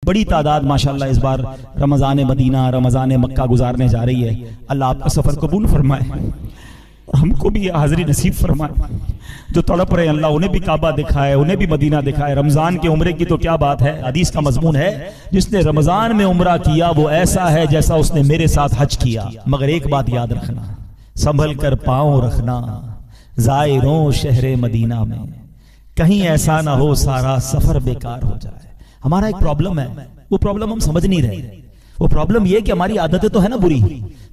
بڑی تعداد ماشاءاللہ اس بار رمضان مدینہ رمضان مکہ گزارنے جا رہی ہے. اللہ آپ کا سفر قبول فرمائے اور ہم کو بھی یہ حاضری نصیب فرمائے. جو تڑپ رہے ہیں اللہ انہیں بھی کعبہ دکھائے, انہیں بھی مدینہ دکھائے. رمضان کے عمرے کی تو کیا بات ہے, حدیث کا مضمون ہے جس نے رمضان میں عمرہ کیا وہ ایسا ہے جیسا اس نے میرے ساتھ حج کیا. مگر ایک بات یاد رکھنا, سنبھل کر پاؤں رکھنا زائروں شہر مدینہ میں, کہیں ایسا نہ ہو سارا سفر بیکار ہو جائے. ہمارا ایک پرابلم ہے, وہ پرابلم ہم سمجھ نہیں رہے. وہ پرابلم یہ کہ ہماری عادتیں تو ہے نا بری,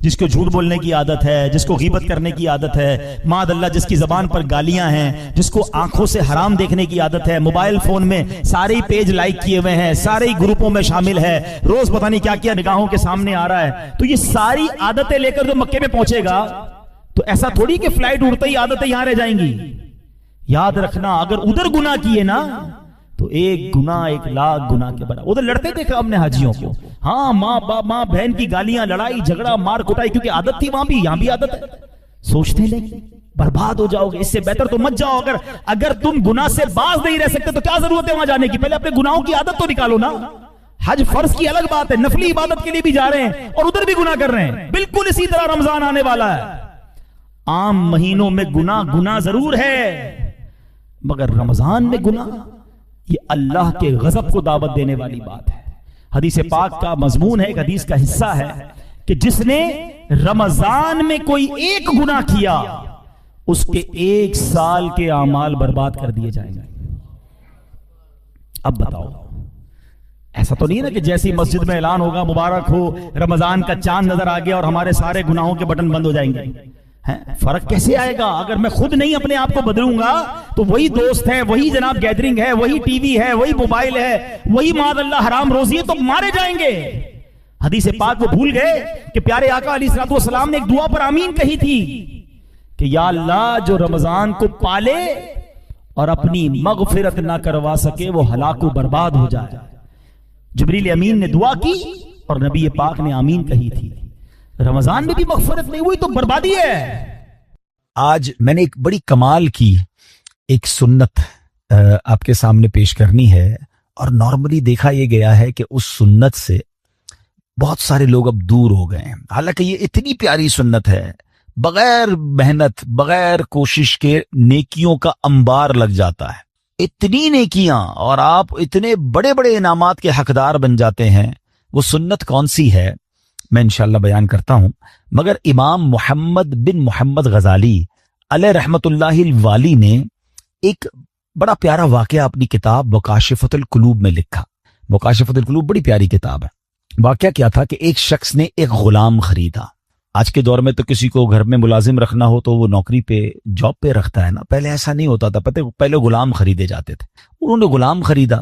جس کو جھوٹ بولنے کی عادت ہے, جس کو غیبت کرنے کی عادت ہے, معاذ اللہ جس کی زبان پر گالیاں ہیں, جس کو آنکھوں سے حرام دیکھنے کی عادت ہے, موبائل فون میں سارے پیج لائک کیے ہوئے ہیں, سارے گروپوں میں شامل ہے, روز پتہ نہیں کیا کیا نگاہوں کے سامنے آ رہا ہے. تو یہ ساری عادتیں لے کر جو مکے میں پہنچے گا تو ایسا تھوڑی کہ فلائٹ اڑتے ہی عادتیں یہاں رہ جائیں گی. یاد رکھنا اگر ادھر گناہ کیے نا تو ایک گناہ 1,00,000 گناہ کے برابر. ادھر لڑتے دیکھا ہم نے حاجیوں کو, ہاں ماں باپ ماں بہن کی گالیاں, لڑائی جھگڑا مار کٹائی, کیونکہ عادت تھی وہاں بھی, یہاں بھی عادت ہے. سوچتے لیں برباد ہو جاؤ گے, اس سے بہتر تو مت جاؤ. اگر تم گناہ سے باز نہیں رہ سکتے تو کیا ضرورت ہے وہاں جانے کی, پہلے اپنے گناہوں کی عادت تو نکالو نا. حج فرض کی الگ بات ہے, نفلی عبادت کے لیے بھی جا رہے ہیں اور ادھر بھی گناہ کر رہے ہیں. بالکل اسی طرح رمضان آنے والا ہے. عام مہینوں میں گناہ ضرور ہے, مگر رمضان میں گناہ یہ اللہ کے غضب کو دعوت دینے والی بات ہے. حدیث پاک کا مضمون ہے, ایک حدیث کا حصہ ہے کہ جس نے رمضان میں کوئی ایک گناہ کیا اس کے 1 سال کے اعمال برباد کر دیے جائیں گے. اب بتاؤ, ایسا تو نہیں ہے نا کہ جیسی مسجد میں اعلان ہوگا مبارک ہو رمضان کا چاند نظر آ گیا اور ہمارے سارے گناہوں کے بٹن بند ہو جائیں گے. فرق کیسے آئے گا اگر میں خود نہیں اپنے آپ کو بدلوں گا؟ تو وہی دوست ہے, وہی جناب گیدرنگ ہے, وہی ٹی وی ہے, وہی موبائل ہے, وہی معاذ اللہ حرام روزی ہے, تو مارے جائیں گے. حدیث پاک وہ بھول گئے کہ پیارے آقا علیہ الصلوۃ والسلام نے ایک دعا پر آمین کہی تھی کہ یا اللہ جو رمضان کو پالے اور اپنی مغفرت نہ کروا سکے وہ ہلاک و برباد ہو جائے. جبریل امین نے دعا کی اور نبی پاک نے آمین کہی تھی. رمضان میں بھی مغفرت نہیں ہوئی تو بربادی ہے. آج میں نے ایک بڑی کمال کی ایک سنت آپ کے سامنے پیش کرنی ہے, اور نارملی دیکھا یہ گیا ہے کہ اس سنت سے بہت سارے لوگ اب دور ہو گئے ہیں. حالانکہ یہ اتنی پیاری سنت ہے, بغیر محنت بغیر کوشش کے نیکیوں کا انبار لگ جاتا ہے. اتنی نیکیاں اور آپ اتنے بڑے بڑے انعامات کے حقدار بن جاتے ہیں. وہ سنت کون سی ہے میں انشاءاللہ بیان کرتا ہوں. مگر امام محمد بن محمد غزالی علیہ رحمت اللہ الوالی نے ایک بڑا پیارا واقعہ اپنی کتاب مکاشفۃ القلوب میں لکھا. مکاشفۃ القلوب بڑی پیاری کتاب ہے. واقعہ کیا تھا کہ ایک شخص نے ایک غلام خریدا. آج کے دور میں تو کسی کو گھر میں ملازم رکھنا ہو تو وہ نوکری پہ جاب پہ رکھتا ہے نا, پہلے ایسا نہیں ہوتا تھا. پہلے غلام خریدے جاتے تھے. انہوں نے غلام خریدا.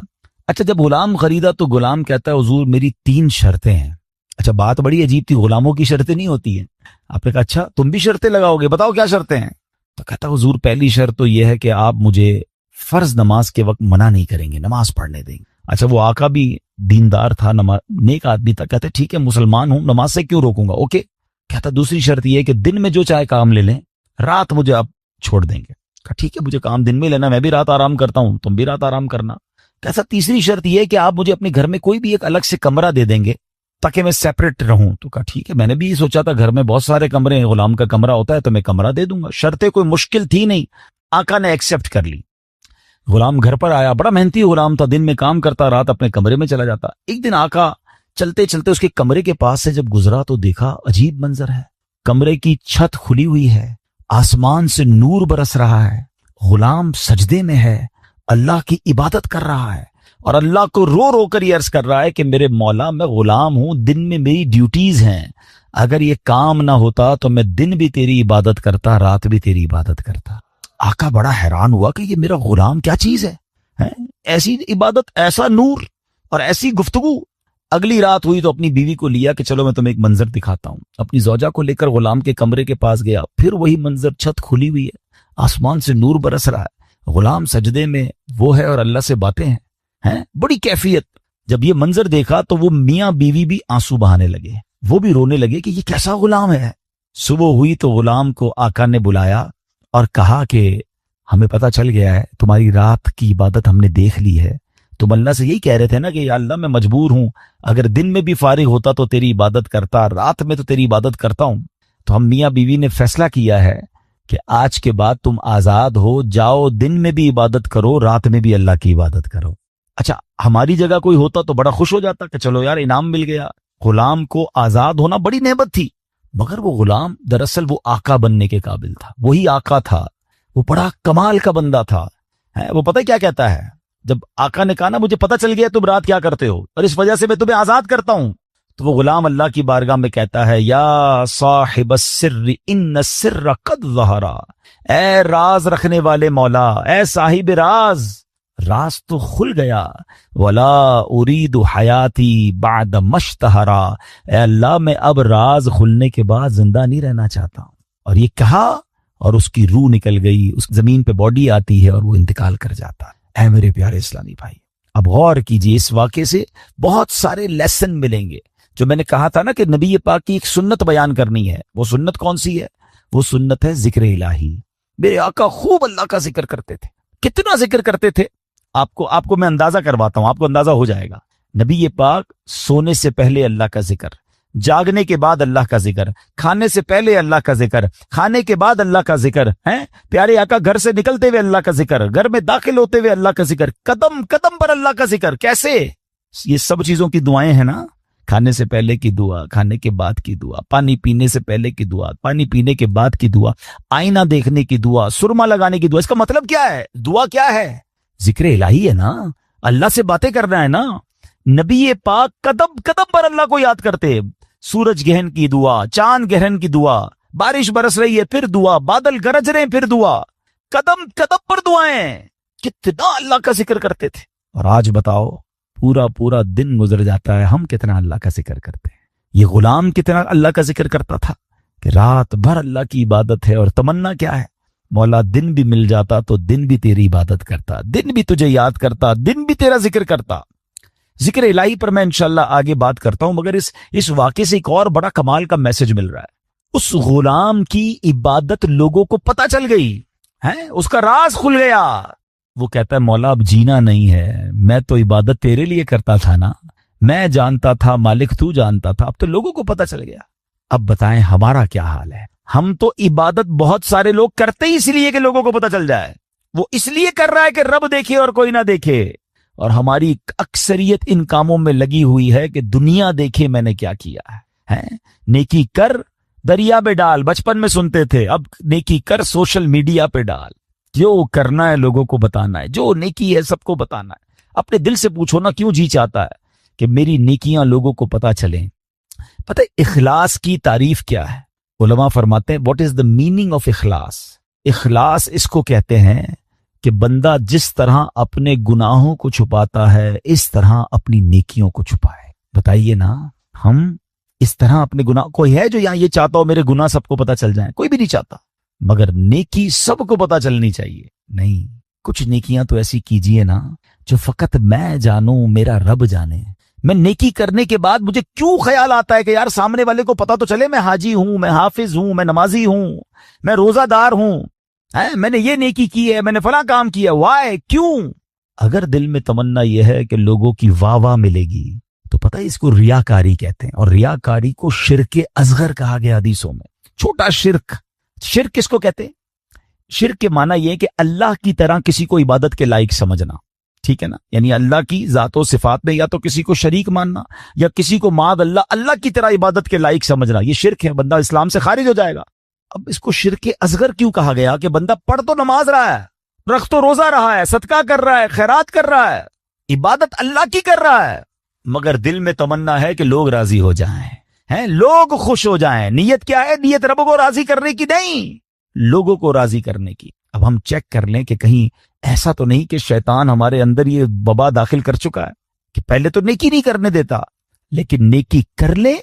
اچھا جب غلام خریدا تو غلام کہتا ہے حضور میری 3 شرطیں ہیں. اچھا بات بڑی عجیب تھی, غلاموں کی شرطیں نہیں ہوتی ہیں. آپ نے کہا اچھا تم بھی شرطیں لگاؤ گے, بتاؤ کیا شرطیں ہیں؟ تو کہتا حضور پہلی شرط تو یہ ہے کہ آپ مجھے فرض نماز کے وقت منع نہیں کریں گے, نماز پڑھنے دیں گے. اچھا وہ آقا بھی دیندار تھا, نیک آدمی تھا. کہتے ٹھیک ہے مسلمان ہوں, نماز سے کیوں روکوں گا, اوکے. کہتا دوسری شرط یہ ہے کہ دن میں جو چاہے کام لے لیں, رات مجھے آپ چھوڑ دیں گے. کہا ٹھیک ہے مجھے کام دن میں لینا, میں بھی رات آرام کرتا ہوں, تم بھی رات آرام کرنا. کہتا تیسری شرط یہ ہے کہ آپ مجھے اپنے گھر میں کوئی بھی ایک الگ سے کمرہ دے دیں گے تاکہ میں سیپریٹ رہوں. تو کہا ٹھیک ہے, میں نے بھی یہ سوچا تھا گھر میں بہت سارے کمرے ہیں, غلام کا کمرہ ہوتا ہے تو میں کمرہ دے دوں گا. شرطیں کوئی مشکل تھی نہیں, آقا نے ایکسپٹ کر لی. غلام گھر پر آیا, بڑا محنتی غلام تھا, دن میں کام کرتا, رات اپنے کمرے میں چلا جاتا. ایک دن آقا چلتے چلتے اس کے کمرے کے پاس سے جب گزرا تو دیکھا عجیب منظر ہے. کمرے کی چھت کھلی ہوئی ہے, آسمان سے نور برس رہا ہے, غلام سجدے میں ہے, اللہ کی عبادت کر رہا ہے اور اللہ کو رو رو کر یہ عرض کر رہا ہے کہ میرے مولا میں غلام ہوں, دن میں میری ڈیوٹیز ہیں, اگر یہ کام نہ ہوتا تو میں دن بھی تیری عبادت کرتا, رات بھی تیری عبادت کرتا. آقا بڑا حیران ہوا کہ یہ میرا غلام کیا چیز ہے, ایسی عبادت, ایسا نور اور ایسی گفتگو. اگلی رات ہوئی تو اپنی بیوی کو لیا کہ چلو میں تمہیں ایک منظر دکھاتا ہوں. اپنی زوجہ کو لے کر غلام کے کمرے کے پاس گیا, پھر وہی منظر, چھت کھلی ہوئی ہے, آسمان سے نور برس رہا ہے, غلام سجدے میں وہ ہے اور اللہ سے باتیں ہیں, بڑی کیفیت. جب یہ منظر دیکھا تو وہ میاں بیوی بھی آنسو بہانے لگے, وہ بھی رونے لگے کہ یہ کیسا غلام ہے. صبح ہوئی تو غلام کو آقا نے بلایا اور کہا کہ ہمیں پتہ چل گیا ہے تمہاری رات کی عبادت ہم نے دیکھ لی ہے, تم اللہ سے یہی کہہ رہے تھے نا کہ یا اللہ میں مجبور ہوں، اگر دن میں بھی فارغ ہوتا تو تیری عبادت کرتا، رات میں تو تیری عبادت کرتا ہوں۔ تو ہم میاں بیوی نے فیصلہ کیا ہے کہ آج کے بعد تم آزاد ہو، جاؤ دن میں بھی عبادت کرو، رات میں بھی اللہ کی عبادت کرو۔ اچھا ہماری جگہ کوئی ہوتا تو بڑا خوش ہو جاتا کہ چلو یار انعام مل گیا۔ غلام کو آزاد ہونا بڑی نعمت تھی، مگر وہ غلام دراصل وہ آقا بننے کے قابل تھا، وہی آقا تھا، وہ بڑا کمال کا بندہ تھا۔ وہ پتہ کیا کہتا ہے، جب آقا نے کہا نا مجھے پتہ چل گیا تم رات کیا کرتے ہو اور اس وجہ سے میں تمہیں آزاد کرتا ہوں، تو وہ غلام اللہ کی بارگاہ میں کہتا ہے یا صاحب السر ان السر قد ظہر، اے راز رکھنے والے مولا، اے صاحب راز، راز تو کھل گیا، ولا ارید حیاتی بعد مشتہرا، اے اللہ میں اب راز کھلنے کے بعد زندہ نہیں رہنا چاہتا ہوں۔ اور یہ کہا اور اس کی روح نکل گئی، اس زمین پہ باڈی آتی ہے اور وہ انتقال کر جاتا ہے۔ اے میرے پیارے اسلامی بھائی، اب غور کیجئے، اس واقعے سے بہت سارے لیسن ملیں گے۔ جو میں نے کہا تھا نا کہ نبی پاک کی ایک سنت بیان کرنی ہے، وہ سنت کون سی ہے؟ وہ سنت ہے ذکر الہی۔ میرے آقا خوب اللہ کا ذکر کرتے تھے، کتنا ذکر کرتے تھے، آپ کو میں اندازہ کرواتا ہوں، آپ کو اندازہ ہو جائے گا۔ نبی پاک سونے سے پہلے اللہ کا ذکر، جاگنے کے بعد اللہ کا ذکر، کھانے سے پہلے اللہ کا ذکر، کھانے کے بعد اللہ کا ذکر ہے، پیارے آقا گھر سے نکلتے ہوئے اللہ کا ذکر، گھر میں داخل ہوتے ہوئے اللہ کا ذکر، قدم قدم پر اللہ کا ذکر۔ کیسے؟ یہ سب چیزوں کی دعائیں ہیں نا، کھانے سے پہلے کی دعا، کھانے کے بعد کی دعا، پانی پینے سے پہلے کی دعا، پانی پینے کے بعد کی دعا، آئینہ دیکھنے کی دعا، سرما لگانے کی دعا۔ اس کا مطلب کیا ہے؟ دعا کیا ہے؟ ذکر الہی ہے نا، اللہ سے باتیں کرنا ہے نا۔ نبی پاک قدم قدم پر اللہ کو یاد کرتے، سورج گہن کی دعا، چاند گہن کی دعا، بارش برس رہی ہے پھر دعا، بادل گرج رہے ہیں پھر دعا، قدم قدم پر دعائیں، کتنا اللہ کا ذکر کرتے تھے۔ اور آج بتاؤ، پورا دن گزر جاتا ہے، ہم کتنا اللہ کا ذکر کرتے ہیں؟ یہ غلام کتنا اللہ کا ذکر کرتا تھا کہ رات بھر اللہ کی عبادت ہے، اور تمنا کیا ہے؟ مولا دن بھی مل جاتا تو دن بھی تیری عبادت کرتا، دن بھی تجھے یاد کرتا، دن بھی تیرا ذکر کرتا۔ ذکر الہی پر میں انشاءاللہ آگے بات کرتا ہوں، مگر اس واقعے سے ایک اور بڑا کمال کا میسج مل رہا ہے۔ اس غلام کی عبادت لوگوں کو پتہ چل گئی ہے، اس کا راز کھل گیا۔ وہ کہتا ہے مولا اب جینا نہیں ہے، میں تو عبادت تیرے لیے کرتا تھا نا، میں جانتا تھا مالک تو جانتا تھا، اب تو لوگوں کو پتہ چل گیا۔ اب بتائیں ہمارا کیا حال ہے؟ ہم تو عبادت بہت سارے لوگ کرتے ہی اس لیے کہ لوگوں کو پتہ چل جائے، وہ اس لیے کر رہا ہے کہ رب دیکھے اور کوئی نہ دیکھے، اور ہماری اکثریت ان کاموں میں لگی ہوئی ہے کہ دنیا دیکھے میں نے کیا کیا ہے۔ نیکی کر دریا میں ڈال، بچپن میں سنتے تھے، اب نیکی کر سوشل میڈیا پہ ڈال، جو کرنا ہے لوگوں کو بتانا ہے، جو نیکی ہے سب کو بتانا ہے۔ اپنے دل سے پوچھو نا، کیوں جی چاہتا ہے کہ میری نیکیاں لوگوں کو پتہ چلیں؟ پتہ اخلاص کی تعریف کیا ہے؟ علماء فرماتے ہیں what is the meaning of اخلاص؟ اخلاص اس کو کہتے ہیں کہ بندہ جس طرح اپنے گناہوں کو چھپاتا ہے اس طرح اپنی نیکیوں کو چھپائے۔ بتائیے نا، ہم اس طرح اپنے گناہ، کوئی ہے جو یہاں یہ چاہتا ہو میرے گناہ سب کو پتہ چل جائیں؟ کوئی بھی نہیں چاہتا، مگر نیکی سب کو پتہ چلنی چاہیے۔ نہیں، کچھ نیکیاں تو ایسی کیجئے نا جو فقط میں جانوں، میرا رب جانے۔ میں نیکی کرنے کے بعد مجھے کیوں خیال آتا ہے کہ یار سامنے والے کو پتہ تو چلے میں حاجی ہوں، میں حافظ ہوں، میں نمازی ہوں، میں روزہ دار ہوں، میں نے یہ نیکی کی ہے، میں نے فلاں کام کیا، وائے، کیوں؟ اگر دل میں تمنا یہ ہے کہ لوگوں کی واہ واہ ملے گی تو پتہ ہے اس کو ریاکاری کہتے ہیں، اور ریاکاری کو شرک اصغر کہا گیا حدیثوں میں، چھوٹا شرک۔ شرک کس کو کہتے ہیں؟ شرک کے معنی یہ ہے کہ اللہ کی طرح کسی کو عبادت کے لائق سمجھنا، ٹھیک ہے نا؟ یعنی اللہ کی ذات و صفات میں یا تو کسی کو شریک ماننا یا کسی کو معاذ اللہ کی طرح عبادت کے لائق سمجھنا، یہ شرک ہے، بندہ اسلام سے خارج ہو جائے گا۔ اب اس کو شرک اصغر کیوں کہا گیا؟ کہ بندہ پڑھ تو نماز رہا ہے، رکھ تو روزہ رہا ہے، صدقہ کر رہا ہے، خیرات کر رہا ہے، عبادت اللہ کی کر رہا ہے، مگر دل میں تمنا ہے کہ لوگ راضی ہو جائیں، لوگ خوش ہو جائیں۔ نیت کیا ہے؟ نیت رب کو راضی کرنے کی نہیں، لوگوں کو راضی کرنے کی۔ اب ہم چیک کر لیں کہ کہیں ایسا تو نہیں کہ شیطان ہمارے اندر یہ وبا داخل کر چکا ہے کہ پہلے تو نیکی نہیں کرنے دیتا، لیکن نیکی کر لے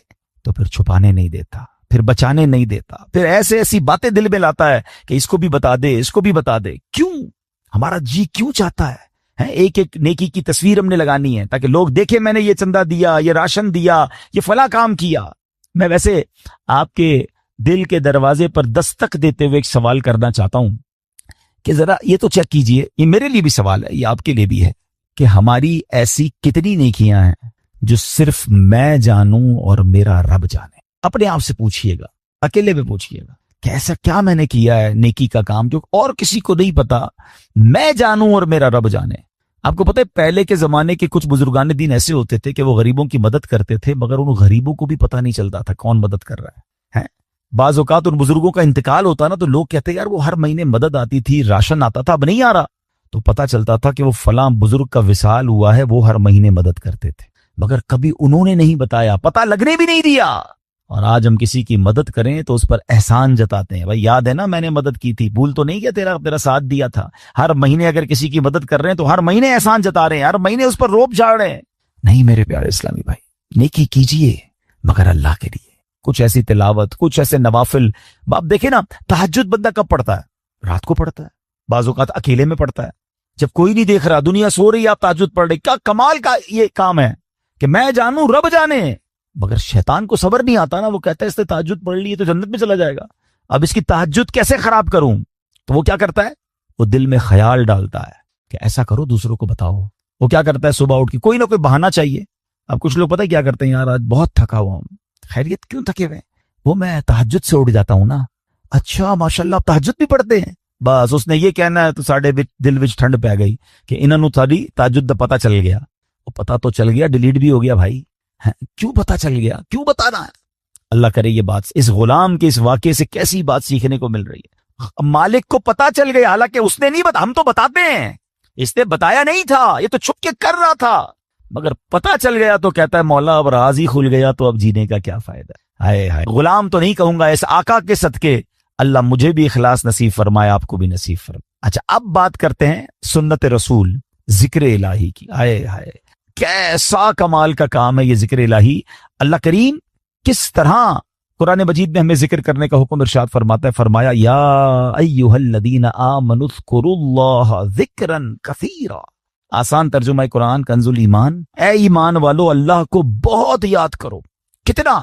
تو پھر چھپانے نہیں دیتا، پھر بچانے نہیں دیتا، پھر ایسی باتیں دل میں لاتا ہے کہ اس کو بھی بتا دے، اس کو بھی بتا دے۔ کیوں؟ ہمارا جی کیوں چاہتا ہے ایک ایک نیکی کی تصویر ہم نے لگانی ہے تاکہ لوگ دیکھیں میں نے یہ چندہ دیا، یہ راشن دیا، یہ فلاں کام کیا۔ میں ویسے آپ کے دل کے دروازے پر دستک دیتے ہوئے ایک سوال کرنا چاہتا ہوں کہ ذرا یہ تو چیک کیجئے، یہ میرے لیے بھی سوال ہے، یہ آپ کے لیے بھی ہے، کہ ہماری ایسی کتنی نیکیاں ہیں جو صرف میں جانوں اور میرا رب جانے. اپنے آپ سے پوچھئے گا, اکیلے میں پوچھئے گا کہ ایسا کیا میں نے کیا ہے نیکی کا کام جو اور کسی کو نہیں پتا, میں جانوں اور میرا رب جانے. آپ کو پتہ ہے پہلے کے زمانے کے کچھ بزرگان دین ایسے ہوتے تھے کہ وہ غریبوں کی مدد کرتے تھے, مگر ان غریبوں کو بھی پتہ نہیں چلتا تھا کون مدد کر رہا ہے. بعض اوقات ان بزرگوں کا انتقال ہوتا نا تو لوگ کہتے یار وہ ہر مہینے مدد آتی تھی, راشن آتا تھا, اب نہیں آ رہا, تو پتہ چلتا تھا کہ وہ فلاں بزرگ کا وصال ہوا ہے, وہ ہر مہینے مدد کرتے تھے, مگر کبھی انہوں نے نہیں بتایا, پتہ لگنے بھی نہیں دیا. اور آج ہم کسی کی مدد کریں تو اس پر احسان جتاتے ہیں, بھائی یاد ہے نا میں نے مدد کی تھی, بھول تو نہیں کیا تیرا ساتھ دیا تھا. ہر مہینے اگر کسی کی مدد کر رہے ہیں تو ہر مہینے احسان جتا رہے ہیں, ہر مہینے اس پر روب جھاڑ رہے ہیں. نہیں میرے پیارے اسلامی بھائی, نیکی کیجئے مگر اللہ کے لیے. کچھ ایسی تلاوت, کچھ ایسے نوافل. آپ دیکھیں نا تہجد بندہ کب پڑھتا ہے؟ رات کو پڑھتا ہے, بعض اوقات اکیلے میں پڑھتا ہے, جب کوئی نہیں دیکھ رہا, دنیا سو رہی, آپ تہجد پڑھ رہے. کیا کمال کا یہ کام ہے کہ میں جانوں رب جانے. مگر شیطان کو صبر نہیں آتا نا, وہ کہتا ہے اس نے تہجد پڑھ لی تو جنت میں چلا جائے گا, اب اس کی تہجد کیسے خراب کروں. تو وہ کیا کرتا ہے, وہ دل میں خیال ڈالتا ہے کہ ایسا کرو دوسروں کو بتاؤ. وہ کیا کرتا ہے, صبح اٹھ کے کوئی نہ کوئی بہانہ چاہیے. اب کچھ لوگ پتہ ہے کیا کرتے ہیں, یار آج بہت تھکا ہوا ہوں. خیریت کیوں تھکے ہوئے؟ وہ میں تہجد سے اٹھ جاتا ہوں نا. اچھا ماشاءاللہ آپ تہجد بھی پڑھتے ہیں. بس اس نے یہ کہنا ہے تو ساڑھے دل وچ ٹھنڈ پہ گئی کہ انہوں نے ساری تہجد دا پتہ چل گیا. وہ پتہ تو چل گیا, ڈیلیٹ بھی ہو گیا بھائی. کیوں پتہ چل گیا, کیوں بتانا ہے؟ اللہ کرے یہ بات اس غلام کے اس واقعے سے کیسی بات سیکھنے کو مل رہی ہے. مالک کو پتہ چل گیا, حالانکہ اس نے نہیں بتا, ہم تو بتاتے ہیں, اس نے بتایا نہیں تھا, یہ تو چھپ کے کر رہا تھا, مگر پتہ چل گیا تو کہتا ہے مولا اب راز ہی کھل گیا تو اب جینے کا کیا فائدہ. ہائے ہائے, غلام تو نہیں کہوں گا, اس آقا کے صدقے اللہ مجھے بھی اخلاص نصیب فرمائے, آپ کو بھی نصیب فرمائے. اچھا اب بات کرتے ہیں سنت رسول, ذکر الہی کی. ہائے ہائے کیسا کمال کا کام ہے یہ ذکر الہی. اللہ کریم کس طرح قرآن مجید میں ہمیں ذکر کرنے کا حکم ارشاد فرماتا ہے. فرمایا یا ایھا الذین آمنوا اذکروا اللہ ذکرا کثیرا. آسان ترجمہ قرآن کنز الایمان, اے ایمان والو اللہ کو بہت یاد کرو. کتنا؟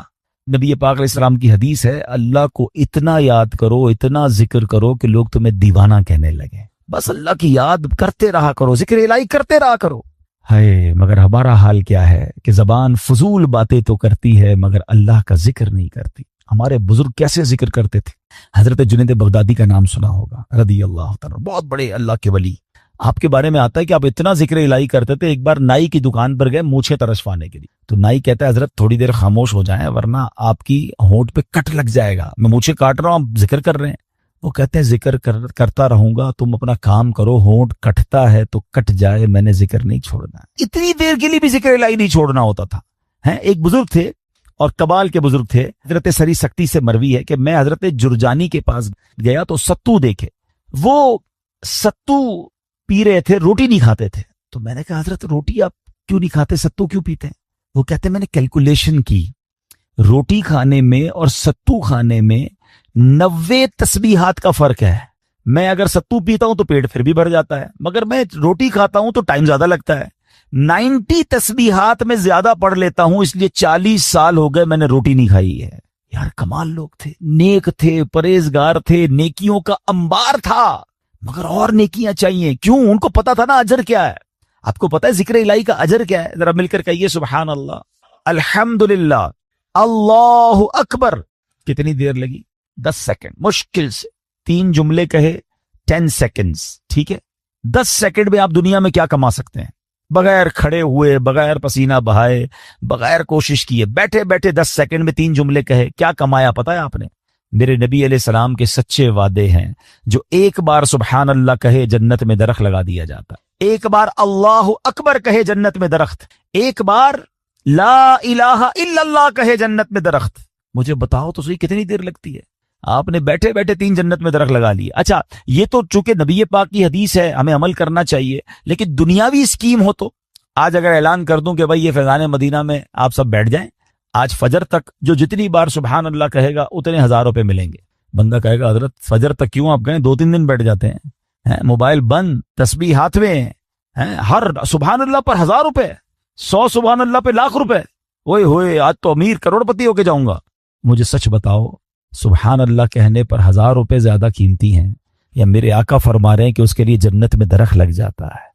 نبی پاک علیہ السلام کی حدیث ہے, اللہ کو اتنا یاد کرو, اتنا ذکر کرو کہ لوگ تمہیں دیوانہ کہنے لگے. بس اللہ کی یاد کرتے رہا کرو, ذکر الہی کرتے رہا کرو. ہے مگر ہمارا حال کیا ہے کہ زبان فضول باتیں تو کرتی ہے مگر اللہ کا ذکر نہیں کرتی. ہمارے بزرگ کیسے ذکر کرتے تھے. حضرت جنید بغدادی کا نام سنا ہوگا رضی اللہ تعالیٰ, بہت بڑے اللہ کے ولی. آپ کے بارے میں آتا ہے کہ آپ اتنا ذکر الہی کرتے تھے, ایک بار نائی کی دکان پر گئے مونچھیں ترشوانے کے لیے, تو نائی کہتا ہے حضرت تھوڑی دیر خاموش ہو جائیں ورنہ آپ کی ہونٹ پہ کٹ لگ جائے گا, میں مونچھیں کاٹ رہا ہوں آپ ذکر کر رہے ہیں. وہ کہتے ہیں ذکر کرتا رہوں گا, تم اپنا کام کرو, ہونٹ کٹتا ہے تو کٹ جائے, میں نے ذکر نہیں چھوڑنا. اتنی دیر کے لیے بھی ذکر الہی نہیں چھوڑنا ہوتا تھا. ایک بزرگ تھے اور کبال کے بزرگ تھے, حضرت سری سکتی سے مروی ہے کہ میں حضرت جرجانی کے پاس گیا تو ستو دیکھے, وہ ستو پی رہے تھے, روٹی نہیں کھاتے تھے. تو میں نے کہا حضرت روٹی آپ کیوں نہیں کھاتے, ستو کیوں پیتے ہیں؟ وہ کہتے میں نے کیلکولیشن کی, روٹی کھانے میں اور ستو کھانے میں 90 تسبیحات کا فرق ہے. میں اگر ستو پیتا ہوں تو پیٹ پھر بھی بھر جاتا ہے, مگر میں روٹی کھاتا ہوں تو ٹائم زیادہ لگتا ہے. 90 تسبیحات میں زیادہ پڑھ لیتا ہوں, اس لیے 40 سال ہو گئے میں نے روٹی نہیں کھائی ہے. یار کمال لوگ تھے, نیک تھے, پرہیزگار تھے, نیکیوں کا انبار تھا, مگر اور نیکیاں چاہیے. کیوں؟ ان کو پتا تھا نا اجر کیا ہے. آپ کو پتا ہے ذکر الہی کا اجر کیا ہے؟ ذرا مل کر کہیے سبحان اللہ, الحمدللہ, اللہ اکبر. کتنی دیر لگی؟ 10 سیکنڈ, مشکل سے 3 جملے کہے 10 سیکنڈز, ٹھیک ہے. 10 سیکنڈ میں آپ دنیا میں کیا کما سکتے ہیں؟ بغیر کھڑے ہوئے, بغیر پسینہ بہائے, بغیر کوشش کیے, بیٹھے بیٹھے 10 سیکنڈ میں 3 جملے کہے, کیا کمایا پتا ہے آپ نے؟ میرے نبی علیہ السلام کے سچے وعدے ہیں, جو ایک بار سبحان اللہ کہے جنت میں درخت لگا دیا جاتا, ایک بار اللہ اکبر کہے جنت میں درخت, ایک بار لا الہ الا اللہ کہے جنت میں درخت. مجھے بتاؤ تو صحیح کتنی دیر لگتی ہے؟ آپ نے بیٹھے بیٹھے 3 جنت میں درخت لگا لیے. اچھا یہ تو چونکہ نبی پاک کی حدیث ہے, ہمیں عمل کرنا چاہیے, لیکن دنیاوی اسکیم ہو تو آج اگر اعلان کر دوں کہ بھائی یہ فیضان مدینہ میں آپ سب بیٹھ جائیں, آج فجر تک جو جتنی بار سبحان اللہ کہے گا اتنے 1000 روپے ملیں گے. بندہ کہے گا حضرت فجر تک کیوں آپ گئے, 2-3 دن بیٹھ جاتے ہیں, موبائل بند, تسبیح ہاتھ میں, ہر سبحان اللہ پر 1000 روپے, 100 سبحان اللہ پہ لاکھ روپے. اوئے ہوئے آج تو امیر کروڑ پتی ہو کے جاؤں گا. مجھے سچ بتاؤ, سبحان اللہ کہنے پر 1000 روپے زیادہ قیمتی ہیں, یا میرے آقا فرما رہے ہیں کہ اس کے لیے جنت میں درخت لگ جاتا ہے؟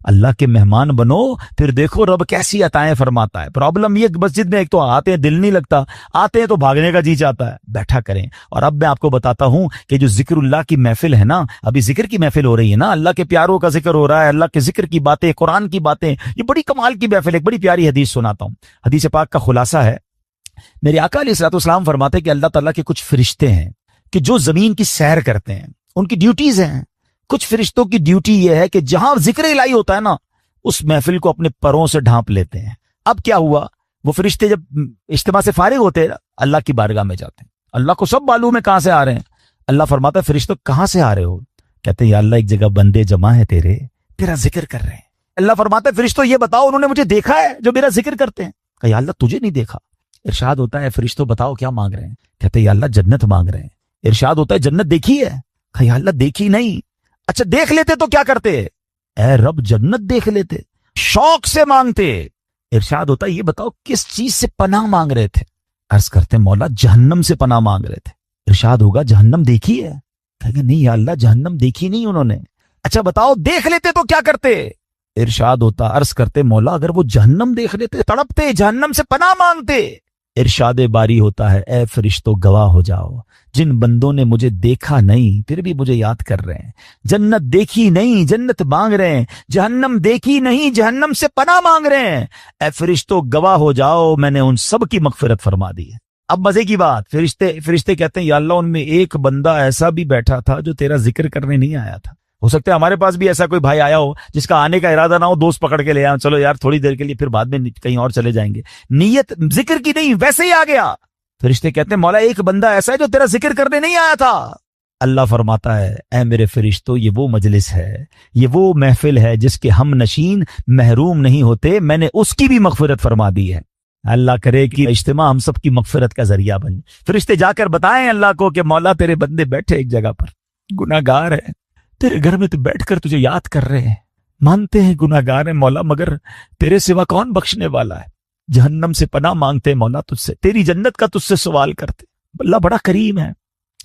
اللہ کے مہمان بنو, پھر دیکھو رب کیسی عطائیں فرماتا ہے. پرابلم یہ مسجد میں ایک تو آتے ہیں دل نہیں لگتا, آتے ہیں تو بھاگنے کا جی چاہتا ہے. بیٹھا کریں. اور اب میں آپ کو بتاتا ہوں کہ جو ذکر اللہ کی محفل ہے نا, ابھی ذکر کی محفل ہو رہی ہے نا, اللہ کے پیاروں کا ذکر ہو رہا ہے, اللہ کے ذکر کی باتیں, قرآن کی باتیں, یہ بڑی کمال کی محفل. ایک بڑی پیاری حدیث سناتا ہوں. حدیث پاک کا خلاصہ ہے, میرے آقا علیہ الصلوۃ والسلام فرماتے ہیں کہ اللہ تعالیٰ کے کچھ فرشتے ہیں کہ جو زمین کی سیر کرتے ہیں, ان کی ڈیوٹیز ہیں. کچھ فرشتوں کی ڈیوٹی یہ ہے کہ جہاں ذکر الہی ہوتا ہے نا, اس محفل کو اپنے پروں سے ڈھانپ لیتے ہیں. اب کیا ہوا, وہ فرشتے جب اجتماع سے فارغ ہوتے ہیں اللہ کی بارگاہ میں جاتے ہیں. اللہ کو سب معلوم ہے کہاں سے آ رہے ہیں. اللہ فرماتا ہے فرشتوں کہاں سے آ رہے ہو؟ کہتے ہیں یا اللہ ایک جگہ بندے جمع ہے تیرا ذکر کر رہے ہیں. اللہ فرماتا ہے فرشتوں یہ بتاؤ انہوں نے مجھے دیکھا ہے جو میرا ذکر کرتے ہیں؟ کہ یا اللہ تجھے نہیں دیکھا. ارشاد ہوتا ہے فرشتوں بتاؤ کیا مانگ رہے ہیں؟ کہتے ہیں یا اللہ جنت مانگ رہے ہیں. ارشاد ہوتا ہے جنت دیکھی ہے؟ کہ یا اللہ دیکھی نہیں. اچھا دیکھ لیتے تو کیا کرتے؟ اے رب جنت دیکھ لیتے, شوق سے مانگتے. ارشاد ہوتا ہے یہ بتاؤ کس چیز سے پناہ مانگ رہے تھے؟ عرض کرتے مولا جہنم سے پناہ مانگ رہے تھے. ارشاد ہوگا جہنم دیکھی ہے؟ کہیں گے نہیں یا اللہ جہنم دیکھی نہیں انہوں نے. اچھا بتاؤ دیکھ لیتے تو کیا کرتے؟ ارشاد ہوتا عرض کرتے مولا اگر وہ جہنم دیکھ لیتے تڑپتے, جہنم سے پناہ مانگتے. ارشاد باری ہوتا ہے اے فرشتوں گواہ ہو جاؤ, جن بندوں نے مجھے دیکھا نہیں پھر بھی مجھے یاد کر رہے ہیں, جنت دیکھی نہیں جنت مانگ رہے ہیں, جہنم دیکھی نہیں جہنم سے پناہ مانگ رہے ہیں, اے فرشتوں گواہ ہو جاؤ میں نے ان سب کی مغفرت فرما دی ہے. اب مزے کی بات, فرشتے کہتے ہیں یا اللہ ان میں ایک بندہ ایسا بھی بیٹھا تھا جو تیرا ذکر کرنے نہیں آیا تھا. ہو سکتا ہے ہمارے پاس بھی ایسا کوئی بھائی آیا ہو جس کا آنے کا ارادہ نہ ہو, دوست پکڑ کے لے آیا, چلو یار تھوڑی دیر کے لیے پھر بعد میں کہیں اور چلے جائیں گے, نیت ذکر کی نہیں ویسے ہی آ گیا. فرشتے کہتے ہیں مولا ایک بندہ ایسا ہے جو تیرا ذکر کرنے نہیں آیا تھا. اللہ فرماتا ہے اے میرے فرشتوں یہ وہ مجلس ہے, یہ وہ محفل ہے جس کے ہم نشین محروم نہیں ہوتے, میں نے اس کی بھی مغفرت فرما دی ہے. اللہ کرے کہ اجتماع ہم سب کی مغفرت کا ذریعہ بنے. فرشتے جا کر بتائیں اللہ کو کہ مولا تیرے بندے بیٹھے ایک جگہ پر, گناہ گار ہے, تیرے گھر میں تو بیٹھ کر تجھے یاد کر رہے ہیں, مانتے ہیں گناہ گار ہیں مولا, مگر تیرے سوا کون بخشنے والا ہے. جہنم سے پناہ مانگتے مولا تجھ سے, تیری جنت کا تجھ سے سوال کرتے. اللہ بڑا کریم ہے.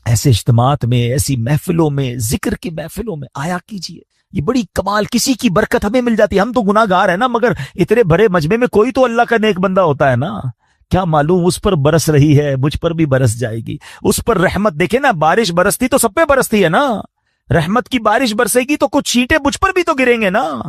ایسے اجتماعات میں, ایسی محفلوں میں, ذکر کی محفلوں میں آیا کیجیے, یہ بڑی کمال, کسی کی برکت ہمیں مل جاتی ہے. ہم تو گناہ گار ہیں نا, مگر اتنے بڑے مجمع میں کوئی تو اللہ کا نیک بندہ ہوتا ہے نا. کیا معلوم اس پر برس رہی ہے, مجھ پر بھی برس جائے گی. اس پر رحمت دیکھیں نا, بارش برستی تو سب پہ برستی ہے نا, رحمت کی بارش برسے گی تو کچھ چھینٹے مجھ پر بھی تو گریں گے نا.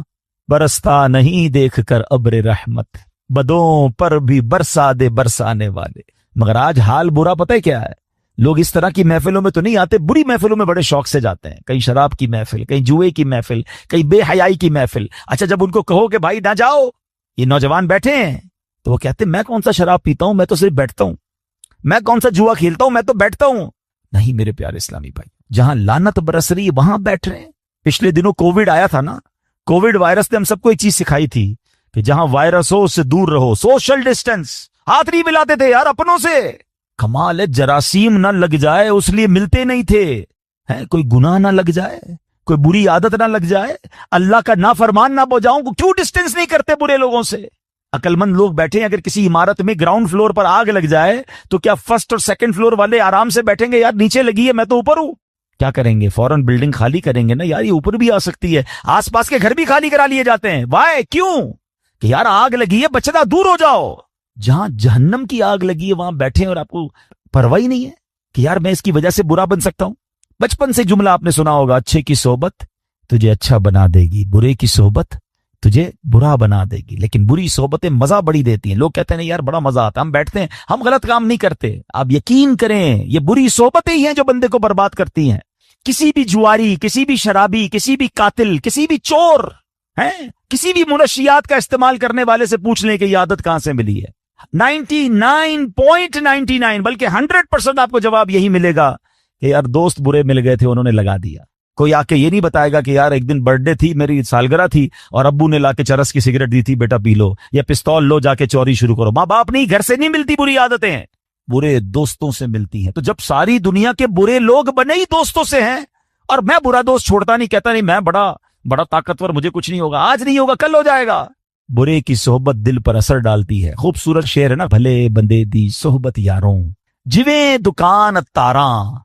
برستا نہیں دیکھ کر ابر رحمت, بدوں پر بھی برسا دے برسانے والے. مگر آج حال برا پتہ ہے کیا ہے, لوگ اس طرح کی محفلوں میں تو نہیں آتے, بری محفلوں میں بڑے شوق سے جاتے ہیں. کہیں شراب کی محفل, کہیں جوئے کی محفل, کہیں بے حیائی کی محفل. اچھا جب ان کو کہو کہ بھائی نہ جاؤ, یہ نوجوان بیٹھے ہیں, تو وہ کہتے ہیں میں کون سا شراب پیتا ہوں, میں تو صرف بیٹھتا ہوں. میں کون سا جوا کھیلتا ہوں, میں تو بیٹھتا ہوں. نہیں میرے پیارے اسلامی بھائی, جہاں لعنت برس رہی وہاں بیٹھ رہے ہیں. پچھلے دنوں کووڈ آیا تھا نا, کووڈ وائرس نے ہم سب کو ایک چیز سکھائی تھی کہ جہاں وائرس ہو اس سے دور رہو, سوشل ڈسٹینس. ہاتھ نہیں ملاتے تھے یار اپنوں سے. کمال ہے, جراثیم نہ لگ جائے اس لیے ملتے نہیں تھے, کوئی گناہ نہ لگ جائے, کوئی بری عادت نہ لگ جائے, اللہ کا نافرمان نہ ہو جاؤں, کیوں ڈسٹینس نہیں کرتے برے لوگوں سے. عقل مند لوگ بیٹھے ہیں, اگر کسی عمارت میں گراؤنڈ فلور پر آگ لگ جائے تو کیا فرسٹ اور سیکنڈ فلور والے آرام سے بیٹھیں گے, یار نیچے لگی ہے میں تو اوپر ہوں. کیا کریں گے, فوراً بلڈنگ خالی کریں گے نا, یار یہ اوپر بھی آ سکتی ہے. آس پاس کے گھر بھی خالی کرا لیے جاتے ہیں. وائے, کیوں؟ کہ یار آگ لگی ہے, بچنا دور ہو جاؤ. جہاں جہنم کی آگ لگی ہے وہاں بیٹھے اور آپ کو پرواہ ہی نہیں ہے کہ یار میں اس کی وجہ سے برا بن سکتا ہوں. بچپن سے جملہ آپ نے سنا ہوگا, اچھے کی صحبت تجھے اچھا بنا دے گی, برے کی صحبت تجھے برا بنا دے گی. لیکن بری صحبتیں مزہ بڑی دیتی ہیں. لوگ کہتے ہیں یار بڑا مزہ آتا ہے, ہم بیٹھتے ہیں, ہم غلط کام نہیں کرتے. آپ یقین کریں یہ بری صحبتیں ہی ہیں جو بندے کو برباد کرتی ہیں. کسی بھی جواری, کسی بھی شرابی, کسی بھی قاتل, کسی بھی چور, کسی بھی منشیات کا استعمال کرنے والے سے پوچھ لیں کہ یہ عادت کہاں سے ملی ہے. 99.99 بلکہ 100% آپ کو جواب یہی ملے گا کہ یار دوست برے مل گئے تھے, انہوں نے لگا دیا. کوئی آ کے یہ نہیں بتائے گا کہ یار ایک دن برتھ ڈے تھی, میری سالگرہ تھی اور ابو نے لا کے چرس کی سگریٹ دی تھی, بیٹا پی لو, یا پستول لو جا کے چوری شروع کرو. ماں باپ نہیں, گھر سے نہیں ملتی بری عادتیں, برے دوستوں سے ملتی ہیں. تو جب ساری دنیا کے برے لوگ بنے ہی دوستوں سے ہیں, اور میں برا دوست چھوڑتا نہیں, کہتا نہیں میں بڑا طاقتور, مجھے کچھ نہیں ہوگا, آج نہیں ہوگا کل ہو جائے گا. برے کی صحبت دل پر اثر ڈالتی ہے. خوبصورت شعر ہے نا, بھلے بندے دی صحبت یاروں, جویں دکان تاراں,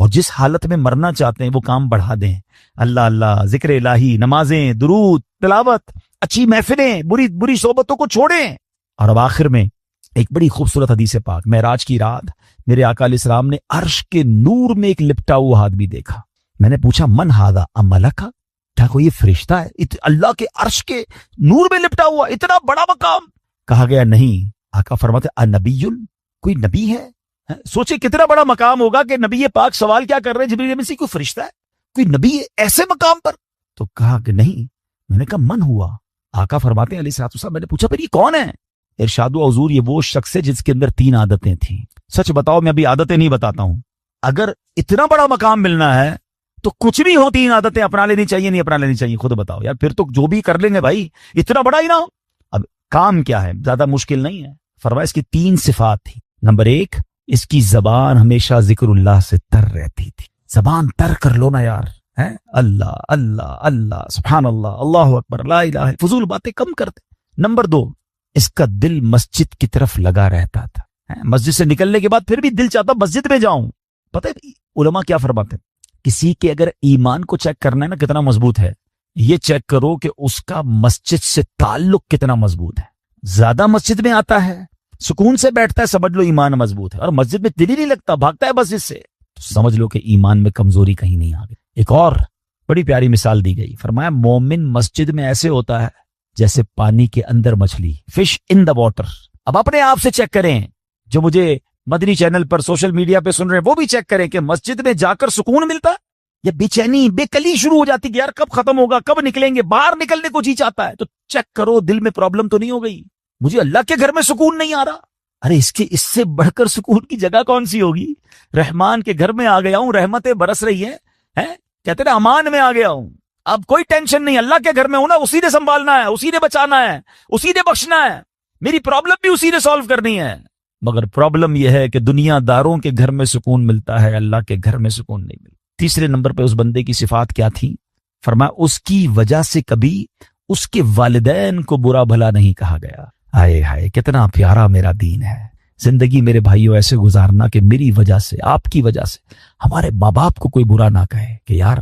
اور جس حالت میں مرنا چاہتے ہیں وہ کام بڑھا دیں. اللہ اللہ، ذکر الہی، نمازیں، درود، تلاوت، اچھی محفلیں، بری صحبتوں کو چھوڑیں. اور اب آخر میں ایک بڑی خوبصورت حدیث پاک. معراج کی رات میرے آقا علیہ السلام نے عرش کے نور میں ایک لپٹا ہوا آدمی دیکھا. میں نے پوچھا من ہاذا املکا، کیا کوئی یہ فرشتہ ہے اللہ کے عرش کے نور میں لپٹا ہوا، اتنا بڑا مقام؟ کہا گیا نہیں. آقا فرماتے انبی، کوئی نبی ہے؟ سوچے کتنا بڑا مقام ہوگا کہ نبی پاک سوال کیا کر رہے ہیں جبریل امین سے، کوئی فرشتہ ہے، کوئی نبی ہے ایسے مقام پر؟ تو کہا کہ نہیں. میں نے کہا من ہوا؟ آقا فرماتے ہیں علیہ الصلوۃ والسلام، میں نے پوچھا پھر یہ کون ہے؟ ارشاد و حضور یہ وہ شخص ہے جس کے اندر 3 عادتیں تھیں. سچ بتاؤ، میں ابھی عادتیں نہیں بتاتا ہوں، اگر اتنا بڑا مقام ملنا ہے تو کچھ بھی ہو 3 عادتیں اپنا لینی چاہیے نہیں اپنا لینی چاہیے؟ خود بتاؤ یار، پھر تو جو بھی کر لیں گے بھائی، اتنا بڑا ہی نہ ہو. اب کام کیا ہے؟ زیادہ مشکل نہیں ہے. فرمایا اس کی 3 صفات تھی. نمبر 1، اس کی زبان ہمیشہ ذکر اللہ سے تر رہتی تھی. زبان تر کر لو نا یار، اللہ اللہ اللہ، سبحان اللہ، اللہ اکبر، لا الہ، فضول باتیں کم کرتے. نمبر 2، اس کا دل مسجد کی طرف لگا رہتا تھا. مسجد سے نکلنے کے بعد پھر بھی دل چاہتا مسجد میں جاؤں. پتہ ہے علماء کیا فرماتے ہیں؟ کسی کے اگر ایمان کو چیک کرنا ہے نا کتنا مضبوط ہے، یہ چیک کرو کہ اس کا مسجد سے تعلق کتنا مضبوط ہے. زیادہ مسجد میں آتا ہے، سکون سے بیٹھتا ہے، سمجھ لو ایمان مضبوط ہے. اور مسجد میں دل ہی نہیں لگتا، بھاگتا ہے مسجد سے، تو سمجھ لو کہ ایمان میں کمزوری کہیں نہیں آ گئی. ایک اور بڑی پیاری مثال دی گئی. فرمایا مومن مسجد میں ایسے ہوتا ہے جیسے پانی کے اندر مچھلی، فش ان دا واٹر. اب اپنے آپ سے چیک کریں، جو مجھے مدنی چینل پر سوشل میڈیا پہ سن رہے ہیں وہ بھی چیک کریں کہ مسجد میں جا کر سکون ملتا یا بے چینی بے کلی شروع ہو جاتی کہ یار کب ختم ہوگا، کب نکلیں گے، باہر نکلنے کو جی چاہتا ہے. تو چیک کرو دل میں پرابلم تو نہیں ہو گئی، مجھے اللہ کے گھر میں سکون نہیں آ رہا. ارے اس سے بڑھ کر سکون کی جگہ کون سی ہوگی؟ رحمان کے گھر میں آ گیا ہوں، رحمتیں برس رہی ہیں، کہتے ہیں امان میں آ گیا ہوں، اب کوئی ٹینشن نہیں، اللہ کے گھر میں ہوں نا، اسی نے سنبھالنا ہے، اسی نے بچانا ہے، اسی نے بخشنا ہے، میری پرابلم بھی اسی نے سالو کرنی ہے. مگر پرابلم یہ ہے کہ دنیا داروں کے گھر میں سکون ملتا ہے، اللہ کے گھر میں سکون نہیں ملتا. تیسرے نمبر پہ اس بندے کی صفات کیا تھی؟ فرمایا اس کی وجہ سے کبھی اس کے والدین کو برا بھلا نہیں کہا گیا. ہائے ہائے کتنا پیارا میرا دین ہے. زندگی میرے بھائیوں ایسے گزارنا کہ میری وجہ سے، آپ کی وجہ سے ہمارے ماں باپ کو کوئی برا نہ کہے کہ یار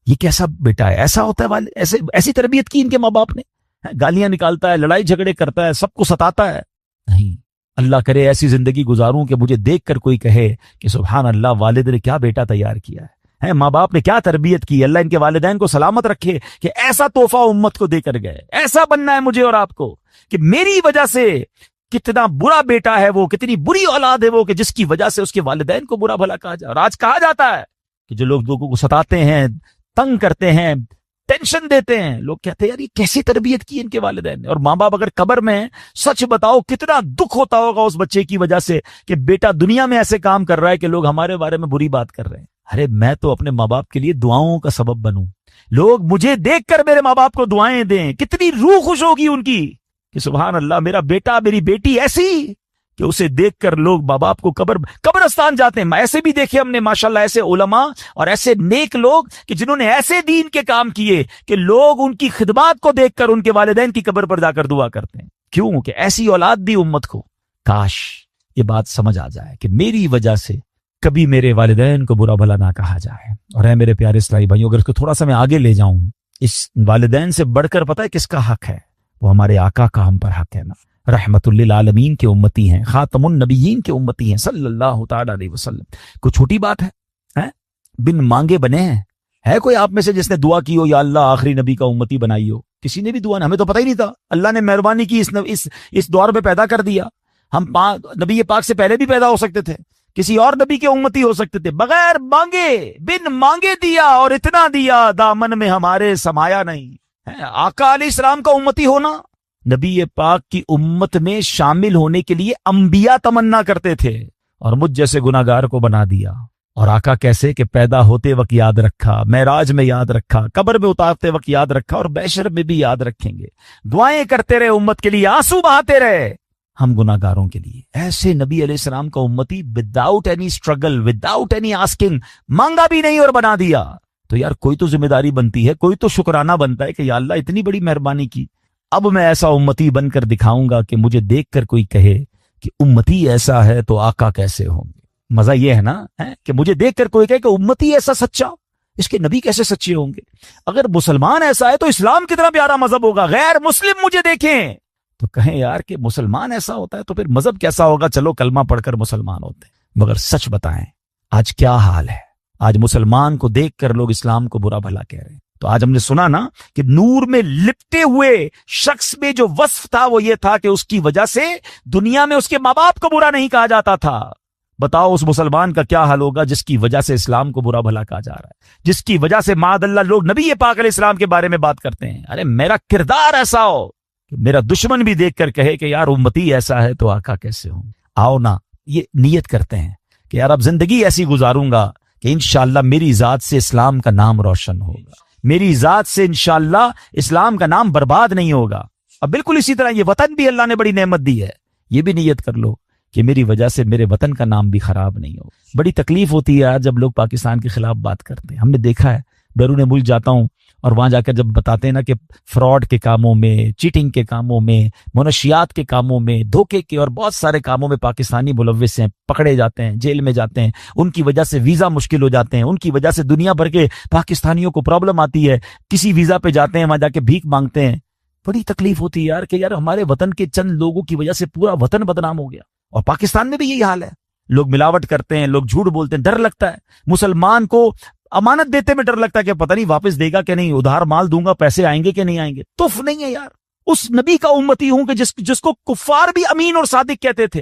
یہ کیسا بیٹا ہے، ایسا ہوتا ہے، ایسی تربیت کی ان کے ماں باپ نے، گالیاں نکالتا ہے، لڑائی جھگڑے کرتا ہے، سب کو ستاتا ہے. نہیں، اللہ کرے ایسی زندگی گزاروں کہ مجھے دیکھ کر کوئی کہے کہ سبحان اللہ، والد نے کیا بیٹا تیار کیا ہے، ماں باپ نے کیا تربیت کی. اللہ ان کے والدین کو سلامت رکھے کہ ایسا تحفہ امت کو دے کر گئے. ایسا بننا ہے مجھے اور آپ کو کہ میری وجہ سے کتنا برا بیٹا ہے وہ، کتنی بری اولاد ہے وہ کہ جس کی وجہ سے اس کے والدین کو برا بھلا کہا جائے. اور آج کہا جاتا ہے کہ جو لوگ لوگوں کو ستاتے ہیں، تنگ کرتے ہیں، ٹینشن دیتے ہیں، لوگ کہتے ہیں یار یہ کیسی تربیت کی ان کے والدین نے. اور ماں باپ اگر قبر میں ہیں، سچ بتاؤ کتنا دکھ ہوتا ہوگا اس بچے کی وجہ سے کہ بیٹا دنیا میں ایسے کام کر رہا ہے کہ لوگ ہمارے بارے میں بری بات کر رہے ہیں. ارے میں تو اپنے ماں باپ کے لیے دعاؤں کا سبب بنوں، لوگ مجھے دیکھ کر میرے ماں باپ کو دعائیں دیں، کتنی روح خوش ہوگی ان کی کہ سبحان اللہ میرا بیٹا میری بیٹی ایسی کہ اسے دیکھ کر لوگ ماں باپ کو قبرستان جاتے ہیں. ایسے بھی دیکھے ہم نے ماشاءاللہ ایسے علماء اور ایسے نیک لوگ کہ جنہوں نے ایسے دین کے کام کیے کہ لوگ ان کی خدمات کو دیکھ کر ان کے والدین کی قبر پر جا کر دعا کرتے ہیں. کیوں کہ ایسی اولاد دی امت کو. کاش یہ بات سمجھ آ جائے کہ میری وجہ سے کبھی میرے والدین کو برا بھلا نہ کہا جائے. اور اے میرے پیارے اسلامی بھائیوں، اگر اس کو تھوڑا سا میں آگے لے جاؤں، اس والدین سے بڑھ کر پتہ ہے کس کا حق ہے؟ وہ ہمارے آقا کا ہم پر حق ہے نا. رحمت للعالمین کے امتی ہیں، خاتم النبیین کے امتی ہیں صلی اللہ تعالی علیہ وسلم. کوئی چھوٹی بات ہے؟ بن مانگے بنے ہیں. ہے کوئی آپ میں سے جس نے دعا کی ہو یا اللہ آخری نبی کا امتی بنائی ہو؟ کسی نے بھی دعا نہیں. ہمیں تو پتہ ہی نہیں تھا، اللہ نے مہربانی کی اس دور میں پیدا کر دیا. ہم نبی پاک سے پہلے بھی پیدا ہو سکتے تھے، کسی اور نبی کے امتی ہو سکتے تھے. بغیر مانگے بن مانگے دیا، اور اتنا دیا دامن میں ہمارے سمایا نہیں. آقا علیہ السلام کا امتی ہونا، نبی پاک کی امت میں شامل ہونے کے لیے انبیاء تمنا کرتے تھے، اور مجھ جیسے گناہگار کو بنا دیا. اور آقا کیسے کہ پیدا ہوتے وقت یاد رکھا، معراج میں یاد رکھا، قبر میں اتارتے وقت یاد رکھا، اور بحشر میں بھی یاد رکھیں گے. دعائیں کرتے رہے امت کے لیے، آنسو بہاتے رہے ہم گناہگاروں کے لیے. ایسے نبی علیہ السلام کا امتی without any struggle, without any asking, مانگا بھی نہیں اور بنا دیا. تو یار کوئی تو ذمہ داری بنتی ہے، کوئی تو شکرانہ بنتا ہے کہ یا اللہ اتنی بڑی مہربانی کی. اب میں ایسا امتی بن کر دکھاؤں گا کہ مجھے دیکھ کر کوئی کہے کہ امتی ایسا ہے تو آقا کیسے ہوں گے. مزہ یہ ہے نا کہ مجھے دیکھ کر کوئی کہے کہ امتی ایسا سچا، اس کے نبی کیسے سچے ہوں گے؟ اگر مسلمان ایسا ہے تو اسلام کتنا پیارا مذہب ہوگا۔ غیر مسلم مجھے دیکھیں تو کہیں یار کہ مسلمان ایسا ہوتا ہے تو پھر مذہب کیسا ہوگا؟ چلو کلمہ پڑھ کر مسلمان ہوتے ہیں، مگر سچ بتائیں آج کیا حال ہے؟ آج مسلمان کو دیکھ کر لوگ اسلام کو برا بھلا کہہ رہے ہیں۔ تو آج ہم نے سنا نا کہ نور میں لپٹے ہوئے شخص میں جو وصف تھا وہ یہ تھا کہ اس کی وجہ سے دنیا میں اس کے ماں باپ کو برا نہیں کہا جاتا تھا۔ بتاؤ اس مسلمان کا کیا حال ہوگا جس کی وجہ سے اسلام کو برا بھلا کہا جا رہا ہے، جس کی وجہ سے معاذ اللہ لوگ نبی پاک علیہ السلام کے بارے میں بات کرتے ہیں۔ ارے میرا کردار ایسا ہو کہ میرا دشمن بھی دیکھ کر کہے کہ یار امتی ایسا ہے تو آقا کیسے ہوں۔ آؤ نا یہ نیت کرتے ہیں کہ یار اب زندگی ایسی گزاروں گا کہ انشاءاللہ میری ذات سے اسلام کا نام روشن ہوگا، میری ذات سے انشاءاللہ اسلام کا نام برباد نہیں ہوگا۔ اب بالکل اسی طرح یہ وطن بھی اللہ نے بڑی نعمت دی ہے، یہ بھی نیت کر لو کہ میری وجہ سے میرے وطن کا نام بھی خراب نہیں ہو۔ بڑی تکلیف ہوتی ہے یار جب لوگ پاکستان کے خلاف بات کرتے ہیں۔ ہم نے دیکھا ہے، بیرون ملک جاتا ہوں اور وہاں جا کر جب بتاتے ہیں نا کہ فراڈ کے کاموں میں، چیٹنگ کے کاموں میں، منشیات کے کاموں میں، دھوکے کے اور بہت سارے کاموں میں پاکستانی ملوث ہیں، پکڑے جاتے ہیں، جیل میں جاتے ہیں، ان کی وجہ سے ویزا مشکل ہو جاتے ہیں، ان کی وجہ سے دنیا بھر کے پاکستانیوں کو پرابلم آتی ہے، کسی ویزا پہ جاتے ہیں وہاں جا کے بھیک مانگتے ہیں۔ بڑی تکلیف ہوتی ہے یار کہ یار ہمارے وطن کے چند لوگوں کی وجہ سے پورا وطن بدنام ہو گیا۔ اور پاکستان میں بھی یہی حال ہے، لوگ ملاوٹ کرتے ہیں، لوگ جھوٹ بولتے ہیں، ڈر لگتا ہے مسلمان کو امانت دیتے میں، ڈر لگتا ہے کہ پتہ نہیں واپس دے گا کہ نہیں، ادھار مال دوں گا پیسے آئیں گے کہ نہیں آئیں گے۔ تف نہیں ہے یار، اس نبی کا امتی ہوں کہ جس کو کفار بھی امین اور صادق کہتے تھے،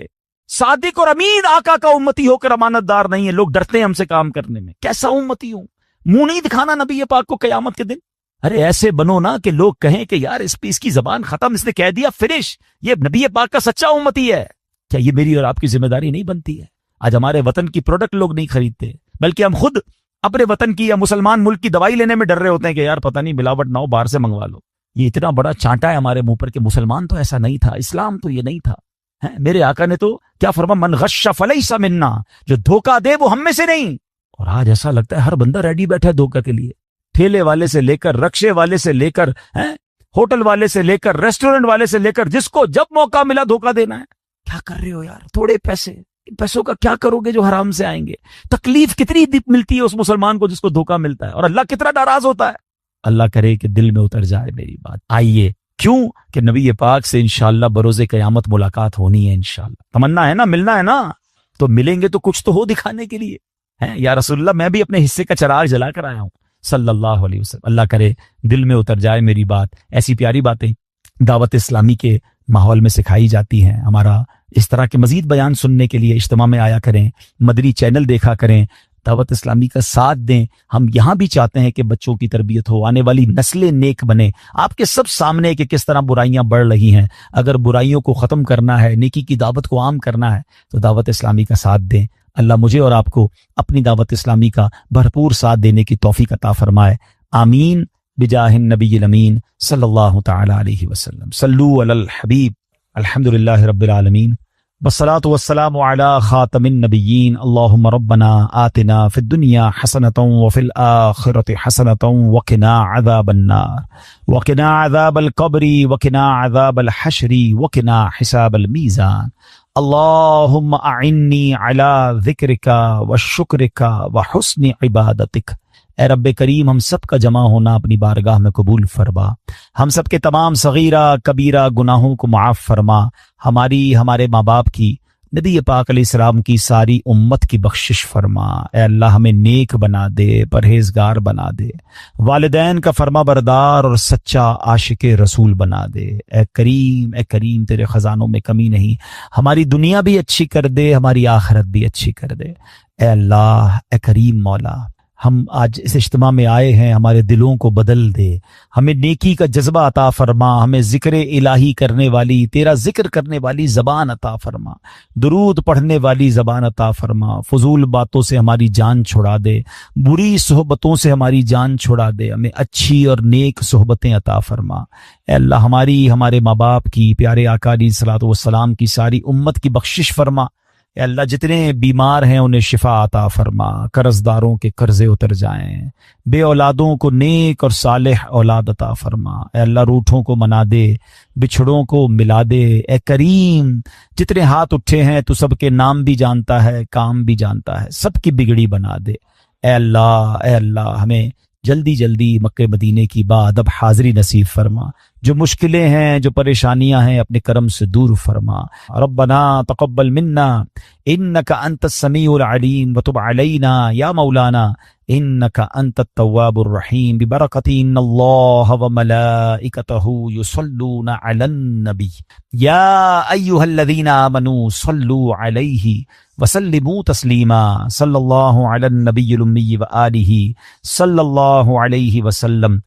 صادق اور امین آقا کا امتی ہو کر امانت دار نہیں ہے، لوگ ڈرتے ہیں ہم سے کام کرنے میں۔ کیسا امتی ہوں؟ منہ نہیں دکھانا نبی پاک کو قیامت کے دن۔ ارے ایسے بنو نا کہ لوگ کہیں کہ یار اس کی زبان ختم، اس نے کہہ دیا فنش، یہ نبی پاک کا سچا امتی ہے۔ کیا یہ میری اور آپ کی ذمہ داری نہیں بنتی ہے؟ آج ہمارے وطن کی پروڈکٹ لوگ نہیں خریدتے، بلکہ ہم خود اپنے وطن کی یا مسلمان ملک کی دوائی لینے میں ڈر رہے ہوتے ہیں کہ یار پتہ نہیں ملاوٹ نہ ہو، باہر سے منگوا لو۔ یہ اتنا بڑا چانٹا ہے ہمارے منہ پر کہ مسلمان تو ایسا نہیں تھا، اسلام تو یہ نہیں تھا۔ میرے آقا نے تو کیا فرما، من غش فلیس منا، جو دھوکہ دے وہ ہم میں سے نہیں۔ اور آج ایسا لگتا ہے ہر بندہ ریڈی بیٹھا ہے دھوکہ کے لیے، ٹھیلے والے سے لے کر، رکشے والے سے لے کر، ہوٹل والے سے لے کر، ریسٹورنٹ والے سے لے کر، جس کو جب موقع ملا دھوکہ دینا ہے۔ کیا کر رہے ہو یار؟ تھوڑے پیسے، ان پیسوں کا کیا کرو گے جو حرام سے آئیں گے؟ تکلیف کتنی ملتی ہے اس مسلمان کو جس کو دھوکہ ملتا ہے، اور اللہ کتنا ناراض ہوتا ہے۔ اللہ کرے کہ دل میں اتر جائے میری بات۔ آئیے، کیوں کہ نبی پاک سے انشاءاللہ بروز قیامت ملاقات ہونی ہے انشاءاللہ۔ تمنا ہے نا، ملنا ہے نا، تو ملیں گے تو کچھ تو ہو دکھانے کے لیے ہیں۔ یا رسول اللہ میں بھی اپنے حصے کا چراغ جلا کر آیا ہوں صلی اللہ علیہ وسلم۔ اللہ کرے دل میں اتر جائے میری بات۔ ایسی پیاری باتیں دعوت اسلامی کے ماحول میں سکھائی جاتی ہیں۔ ہمارا اس طرح کے مزید بیان سننے کے لیے اجتماع میں آیا کریں، مدنی چینل دیکھا کریں، دعوت اسلامی کا ساتھ دیں۔ ہم یہاں بھی چاہتے ہیں کہ بچوں کی تربیت ہو، آنے والی نسلیں نیک بنے۔ آپ کے سب سامنے کہ کس طرح برائیاں بڑھ رہی ہیں۔ اگر برائیوں کو ختم کرنا ہے، نیکی کی دعوت کو عام کرنا ہے تو دعوت اسلامی کا ساتھ دیں۔ اللہ مجھے اور آپ کو اپنی دعوت اسلامی کا بھرپور ساتھ دینے کی توفیق عطا فرمائے۔ آمین بجاہ النبی الامین صلی اللہ تعالی علیہ وسلم۔ صلو علی الحبیب۔ الحمدللہ رب العالمین، والصلاة والسلام على خاتم النبیین۔ اللہم ربنا آتنا فی الدنیا حسنة وفی الآخرة حسنة وقنا عذاب النار، وقنا عذاب القبر، وقنا عذاب الحشر، وقنا حساب المیزان۔ اللہم اعنی علی ذکرک وشکرک وحسن عبادتک۔ اے رب کریم، ہم سب کا جمع ہونا اپنی بارگاہ میں قبول فرما، ہم سب کے تمام صغیرہ کبیرہ گناہوں کو معاف فرما، ہماری، ہمارے ماں باپ کی، نبی پاک علیہ السلام کی ساری امت کی بخشش فرما۔ اے اللہ ہمیں نیک بنا دے، پرہیزگار بنا دے، والدین کا فرما بردار اور سچا عاشق رسول بنا دے۔ اے کریم تیرے خزانوں میں کمی نہیں، ہماری دنیا بھی اچھی کر دے، ہماری آخرت بھی اچھی کر دے۔ اے اللہ، اے کریم مولا، ہم آج اس اجتماع میں آئے ہیں، ہمارے دلوں کو بدل دے، ہمیں نیکی کا جذبہ عطا فرما، ہمیں ذکر الہی کرنے والی، تیرا ذکر کرنے والی زبان عطا فرما، درود پڑھنے والی زبان عطا فرما، فضول باتوں سے ہماری جان چھڑا دے، بری صحبتوں سے ہماری جان چھڑا دے، ہمیں اچھی اور نیک صحبتیں عطا فرما۔ اے اللہ ہماری، ہمارے ماں باپ کی، پیارے آقا علیہ الصلوۃ والسلام کی ساری امت کی بخشش فرما۔ اے اللہ جتنے بیمار ہیں انہیں شفا عطا فرما، قرض داروں کے قرضے اتر جائیں، بے اولادوں کو نیک اور صالح اولاد عطا فرما، اے اللہ روٹھوں کو منا دے، بچھڑوں کو ملا دے، اے کریم جتنے ہاتھ اٹھے ہیں تو سب کے نام بھی جانتا ہے، کام بھی جانتا ہے، سب کی بگڑی بنا دے، اے اللہ ہمیں جلدی جلدی مکہ مدینے کی بادب حاضری نصیب فرما، جو مشکلیں ہیں جو پریشانیاں ہیں اپنے کرم سے دور فرما۔ ربنا تقبل منا انک انت السمیع العلیم وتب علینا یا مولانا انک انت التواب الرحیم ببرکت ان اللہ وملائکتہ یصلون علی النبی یا ایھا الذین آمنوا صلوا علیہ وسلموا تسلیما صلی اللہ علی النبی الامی وآلہ صلی اللہ علیہ وسلم